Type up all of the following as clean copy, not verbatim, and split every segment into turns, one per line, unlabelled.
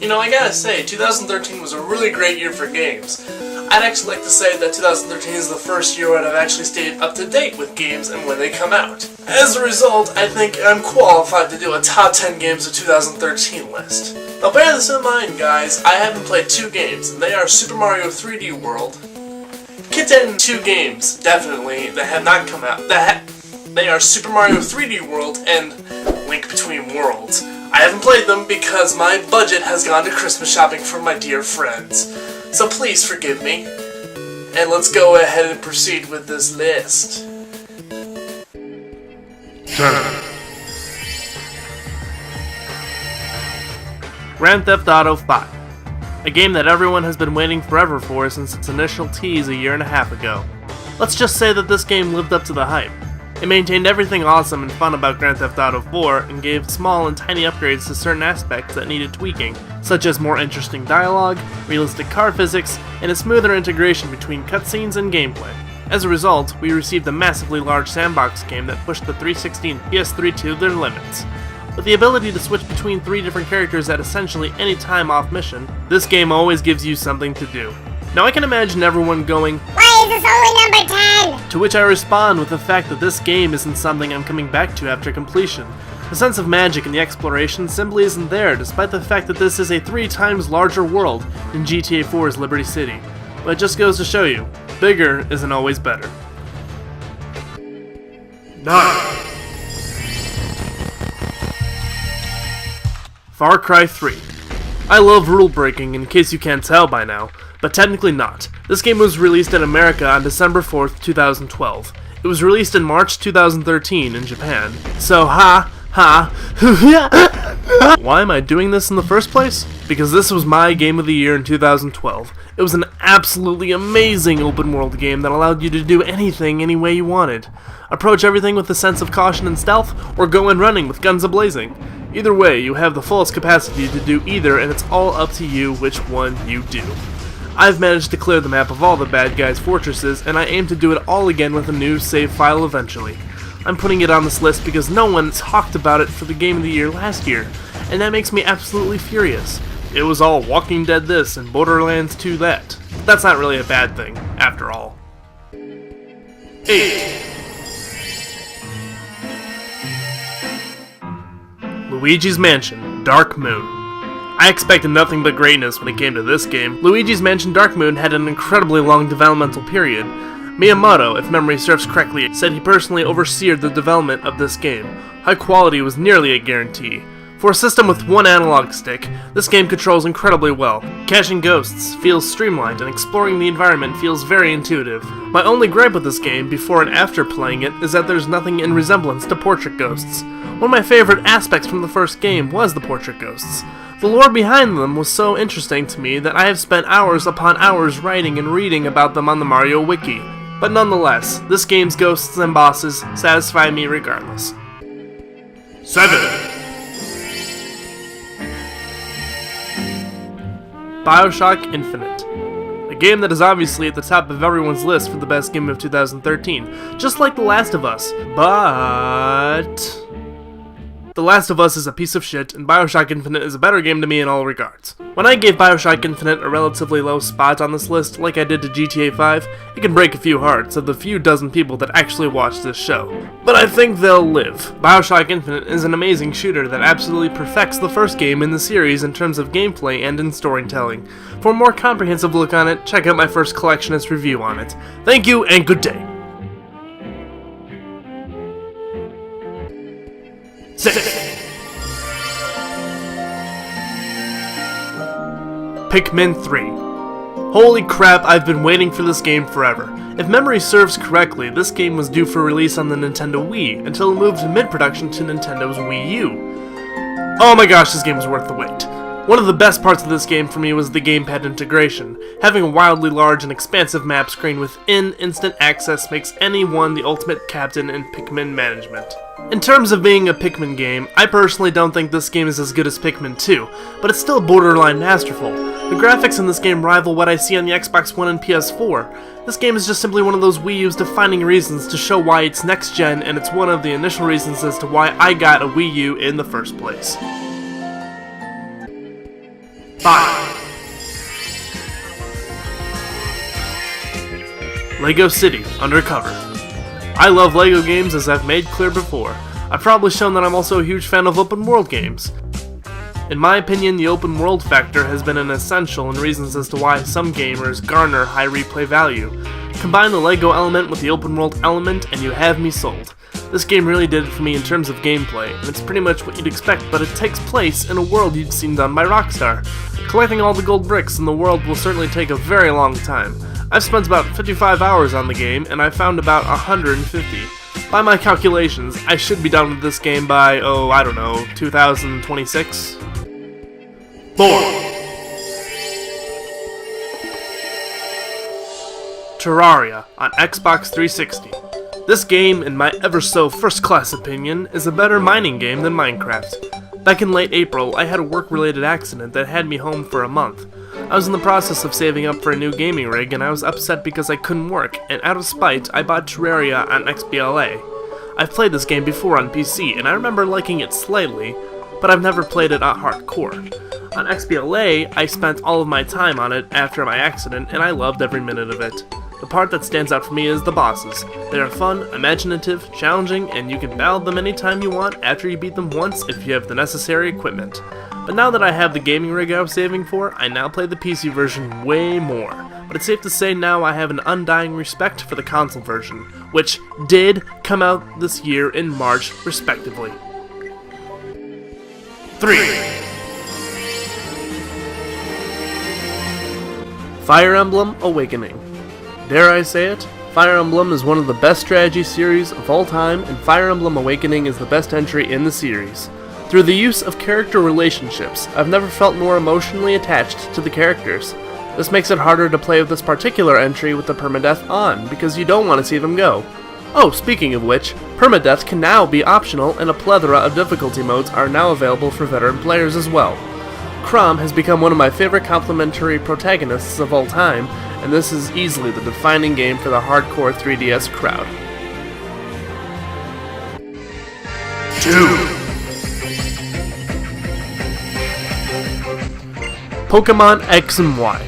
You know, I gotta say, 2013 was a really great year for games. I'd actually like to say that 2013 is the first year when I've actually stayed up to date with games and when they come out. As a result, I think I'm qualified to do a top 10 games of 2013 list. Now bear this in mind, guys, I haven't played 2 games, and they are Super Mario 3D World, Kitten 2 games, definitely, that have not come out. They are Super Mario 3D World and Link Between Worlds. I haven't played them because my budget has gone to Christmas shopping for my dear friends. So please forgive me. And let's go ahead and proceed with this list.
Grand Theft Auto 5. A game that everyone has been waiting forever for since its initial tease a year and a half ago. Let's just say that this game lived up to the hype. It maintained everything awesome and fun about Grand Theft Auto 4 and gave small and tiny upgrades to certain aspects that needed tweaking, such as more interesting dialogue, realistic car physics, and a smoother integration between cutscenes and gameplay. As a result, we received a massively large sandbox game that pushed the 360 and PS3 to their limits. With the ability to switch between 3 different characters at essentially any time off mission, this game always gives you something to do. Now I can imagine everyone going,
"Why is this only number 10?
To which I respond with the fact that this game isn't something I'm coming back to after completion. The sense of magic in the exploration simply isn't there, despite the fact that this is a 3 times larger world than GTA 4's Liberty City. But it just goes to show you, bigger isn't always better. 9. Far Cry 3. I love rule breaking, in case you can't tell by now, but technically not. This game was released in America on December 4th, 2012. It was released in March 2013 in Japan. So why am I doing this in the first place? Because this was my game of the year in 2012. It was an absolutely amazing open world game that allowed you to do anything any way you wanted. Approach everything with a sense of caution and stealth, or go in running with guns a-blazing. Either way, you have the fullest capacity to do either, and it's all up to you which one you do. I've managed to clear the map of all the bad guys' fortresses, and I aim to do it all again with a new save file eventually. I'm putting it on this list because no one talked about it for the Game of the Year last year, and that makes me absolutely furious. It was all Walking Dead this and Borderlands 2 that. But that's not really a bad thing, after all. 8. Luigi's Mansion: Dark Moon. I expected nothing but greatness when it came to this game. Luigi's Mansion: Dark Moon had an incredibly long developmental period. Miyamoto, if memory serves correctly, said he personally overseered the development of this game. High quality was nearly a guarantee. For a system with one analog stick, this game controls incredibly well. Catching ghosts feels streamlined, and exploring the environment feels very intuitive. My only gripe with this game, before and after playing it, is that there's nothing in resemblance to portrait ghosts. One of my favorite aspects from the first game was the portrait ghosts. The lore behind them was so interesting to me that I have spent hours upon hours writing and reading about them on the Mario Wiki. But nonetheless, this game's ghosts and bosses satisfy me regardless. 7. BioShock Infinite. A game that is obviously at the top of everyone's list for the best game of 2013, just like The Last of Us, but The Last of Us is a piece of shit, and BioShock Infinite is a better game to me in all regards. When I gave BioShock Infinite a relatively low spot on this list, like I did to GTA 5, it can break a few hearts of the few dozen people that actually watch this show. But I think they'll live. BioShock Infinite is an amazing shooter that absolutely perfects the first game in the series in terms of gameplay and in storytelling. For a more comprehensive look on it, check out my first collectionist review on it. Thank you, and good day. 6. Pikmin 3. Holy crap, I've been waiting for this game forever. If memory serves correctly, this game was due for release on the Nintendo Wii, until it moved mid-production to Nintendo's Wii U. Oh my gosh, this game was worth the wait. One of the best parts of this game for me was the gamepad integration. Having a wildly large and expansive map screen within instant access makes anyone the ultimate captain in Pikmin management. In terms of being a Pikmin game, I personally don't think this game is as good as Pikmin 2, but it's still borderline masterful. The graphics in this game rival what I see on the Xbox One and PS4. This game is just simply one of those Wii U's defining reasons to show why it's next gen, and it's one of the initial reasons as to why I got a Wii U in the first place. 5. Lego City Undercover. I love Lego games, as I've made clear before. I've probably shown that I'm also a huge fan of open world games. In my opinion, the open world factor has been an essential in reasons as to why some gamers garner high replay value. Combine the Lego element with the open world element and you have me sold. This game really did it for me in terms of gameplay, and it's pretty much what you'd expect, but it takes place in a world you've seen done by Rockstar. Collecting all the gold bricks in the world will certainly take a very long time. I've spent about 55 hours on the game, and I've found about 150. By my calculations, I should be done with this game by, 2026? 4. Terraria on Xbox 360. This game, in my ever-so first-class opinion, is a better mining game than Minecraft. Back in late April, I had a work-related accident that had me home for a month. I was in the process of saving up for a new gaming rig, and I was upset because I couldn't work, and out of spite, I bought Terraria on XBLA. I've played this game before on PC, and I remember liking it slightly, but I've never played it at hardcore. On XBLA, I spent all of my time on it after my accident, and I loved every minute of it. The part that stands out for me is the bosses. They are fun, imaginative, challenging, and you can battle them anytime you want after you beat them once if you have the necessary equipment. But now that I have the gaming rig I was saving for, I now play the PC version way more. But it's safe to say now I have an undying respect for the console version, which did come out this year in March, respectively. 3. Fire Emblem Awakening. Dare I say it? Fire Emblem is one of the best strategy series of all time, and Fire Emblem Awakening is the best entry in the series. Through the use of character relationships, I've never felt more emotionally attached to the characters. This makes it harder to play with this particular entry with the permadeath on, because you don't want to see them go. Oh, speaking of which, permadeath can now be optional, and a plethora of difficulty modes are now available for veteran players as well. Chrom has become one of my favorite complementary protagonists of all time, and this is easily the defining game for the hardcore 3DS crowd. 2. Pokemon X and Y.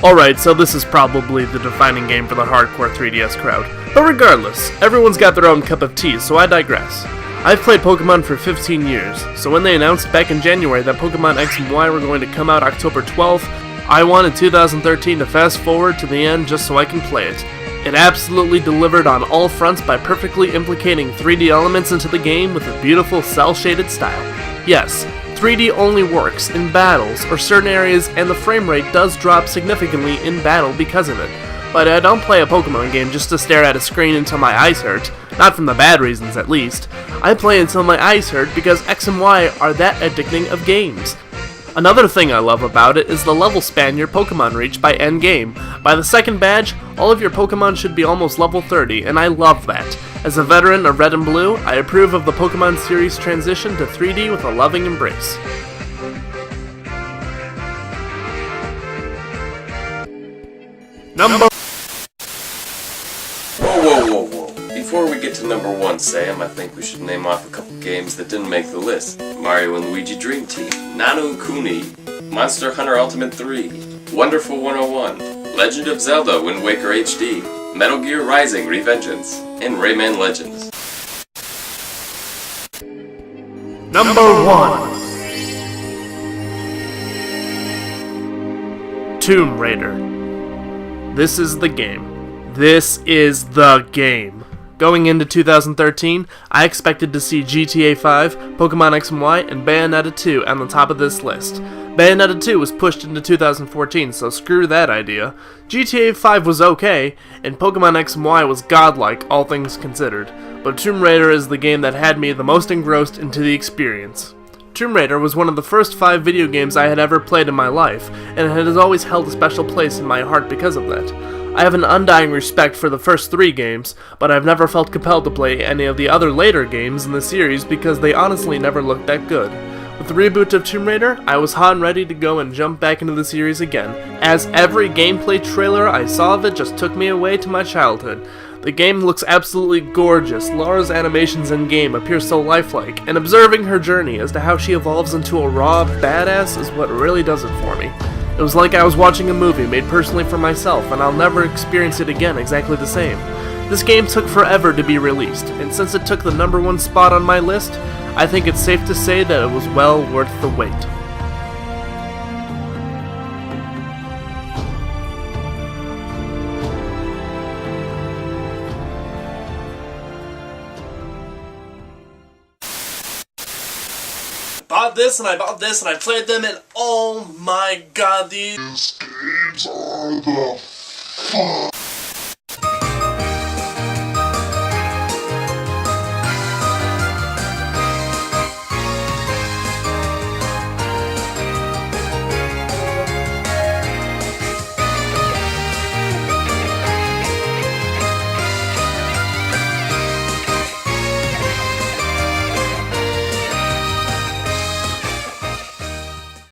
Alright, so this is probably the defining game for the hardcore 3DS crowd. But regardless, everyone's got their own cup of tea, so I digress. I've played Pokemon for 15 years, so when they announced back in January that Pokemon X and Y were going to come out October 12th, I wanted 2013 to fast forward to the end just so I can play it. It absolutely delivered on all fronts by perfectly implicating 3D elements into the game with a beautiful cel-shaded style. Yes, 3D only works in battles or certain areas, and the frame rate does drop significantly in battle because of it. But I don't play a Pokemon game just to stare at a screen until my eyes hurt, not from the bad reasons at least. I play until my eyes hurt because X and Y are that addicting of games. Another thing I love about it is the level span your Pokemon reach by end game. By the second badge, all of your Pokemon should be almost level 30, and I love that. As a veteran of Red and Blue, I approve of the Pokemon series transition to 3D with a loving embrace. Number...
Whoa. Before we get to number 1, Sam, I think we should name off a couple games that didn't make the list. Mario & Luigi Dream Team, Nano Kuni, Monster Hunter Ultimate 3, Wonderful 101, Legend of Zelda Wind Waker HD, Metal Gear Rising Revengeance, and Rayman Legends.
Number 1. Tomb Raider. This is the game. This is the game. Going into 2013, I expected to see GTA 5, Pokemon X and Y, and Bayonetta 2 on the top of this list. Bayonetta 2 was pushed into 2014, so screw that idea. GTA 5 was okay, and Pokemon X and Y was godlike, all things considered. But Tomb Raider is the game that had me the most engrossed into the experience. Tomb Raider was one of the first 5 video games I had ever played in my life, and it has always held a special place in my heart because of that. I have an undying respect for the first 3 games, but I've never felt compelled to play any of the other later games in the series because they honestly never looked that good. With the reboot of Tomb Raider, I was hot and ready to go and jump back into the series again, as every gameplay trailer I saw of it just took me away to my childhood. The game looks absolutely gorgeous, Lara's animations in-game appear so lifelike, and observing her journey as to how she evolves into a raw badass is what really does it for me. It was like I was watching a movie made personally for myself, and I'll never experience it again exactly the same. This game took forever to be released, and since it took the #1 spot on my list, I think it's safe to say that it was well worth the wait.
Bought this and I bought this and I played them and oh my god, these games are the fuck.